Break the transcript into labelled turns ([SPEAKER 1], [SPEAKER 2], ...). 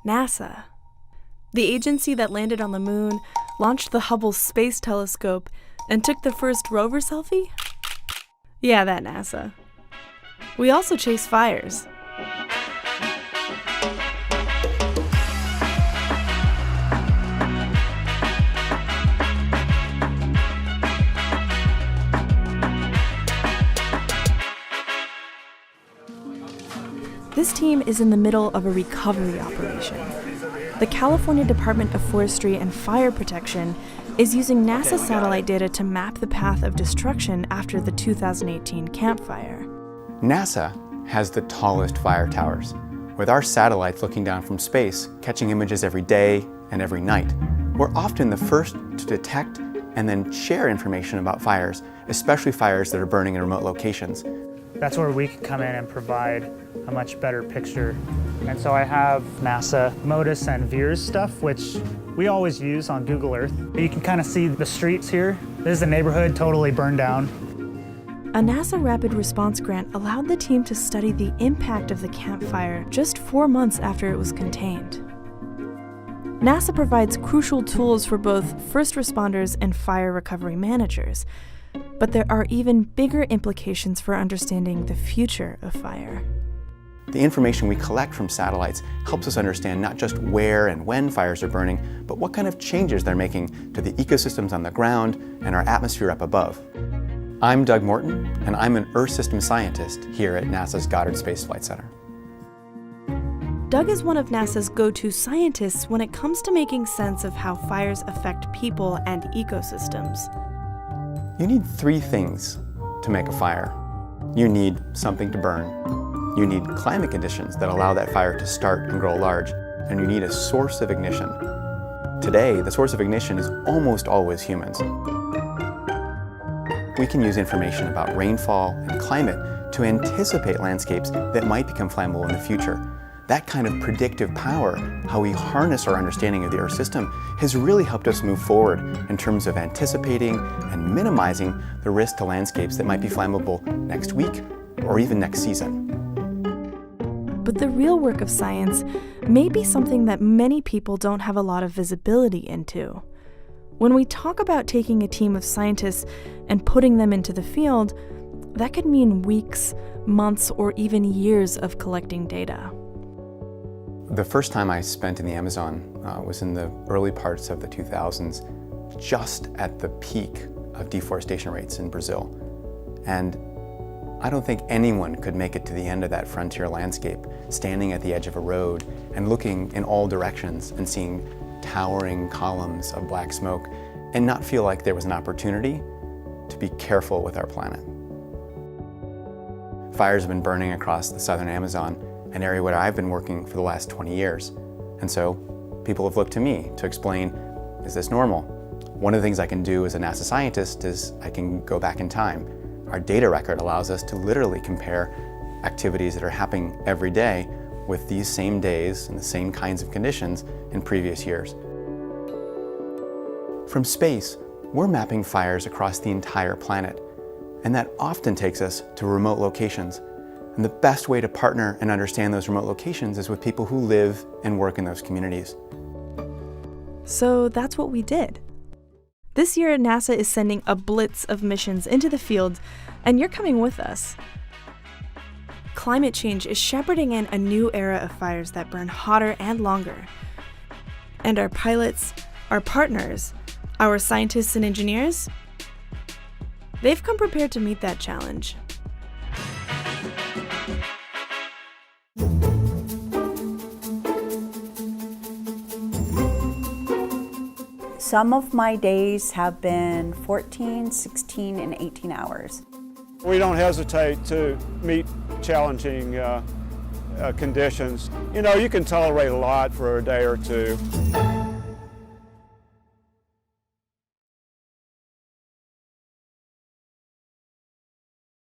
[SPEAKER 1] NASA. The agency that landed on the moon, launched the Hubble Space Telescope, and took the first rover selfie? Yeah, that NASA. We also chase fires. This team is in the middle of a recovery operation. The California Department of Forestry and Fire Protection is using NASA satellite data to map the path of destruction after the 2018 Camp Fire.
[SPEAKER 2] NASA has the tallest fire towers, with our satellites looking down from space, catching images every day and every night. We're often the first to detect and then share information about fires, especially fires that are burning in remote locations.
[SPEAKER 3] That's where we can come in and provide a much better picture. And so I have NASA MODIS and VIIRS stuff, which we always use on Google Earth. You can kind of see the streets here. This is a neighborhood totally burned down.
[SPEAKER 1] A NASA Rapid Response grant allowed the team to study the impact of the Camp Fire just 4 months after it was contained. NASA provides crucial tools for both first responders and fire recovery managers, but there are even bigger implications for understanding the future of fire.
[SPEAKER 2] The information we collect from satellites helps us understand not just where and when fires are burning, but what kind of changes they're making to the ecosystems on the ground and our atmosphere up above. I'm Doug Morton, and I'm an Earth System Scientist here at NASA's Goddard Space Flight Center.
[SPEAKER 1] Doug is one of NASA's go-to scientists when it comes to making sense of how fires affect people and ecosystems.
[SPEAKER 2] You need 3 things to make a fire. You need something to burn. You need climate conditions that allow that fire to start and grow large. And you need a source of ignition. Today, the source of ignition is almost always humans. We can use information about rainfall and climate to anticipate landscapes that might become flammable in the future. That kind of predictive power, how we harness our understanding of the Earth system, has really helped us move forward in terms of anticipating and minimizing the risk to landscapes that might be flammable next week or even next season.
[SPEAKER 1] But the real work of science may be something that many people don't have a lot of visibility into. When we talk about taking a team of scientists and putting them into the field, that could mean weeks, months, or even years of collecting data.
[SPEAKER 2] The first time I spent in the Amazon was in the early parts of the 2000s, just at the peak of deforestation rates in Brazil. And I don't think anyone could make it to the end of that frontier landscape, standing at the edge of a road and looking in all directions and seeing towering columns of black smoke and not feel like there was an opportunity to be careful with our planet. Fires have been burning across the southern Amazon, an area where I've been working for the last 20 years. And so people have looked to me to explain, is this normal? One of the things I can do as a NASA scientist is I can go back in time. Our data record allows us to literally compare activities that are happening every day with these same days and the same kinds of conditions in previous years. From space, we're mapping fires across the entire planet, and that often takes us to remote locations. And the best way to partner and understand those remote locations is with people who live and work in those communities.
[SPEAKER 1] So that's what we did. This year, NASA is sending a blitz of missions into the field, and you're coming with us. Climate change is shepherding in a new era of fires that burn hotter and longer. And our pilots, our partners, our scientists and engineers, they've come prepared to meet that challenge.
[SPEAKER 4] Some of my days have been 14, 16, and 18 hours.
[SPEAKER 5] We don't hesitate to meet challenging conditions. You know, you can tolerate a lot for a day or two.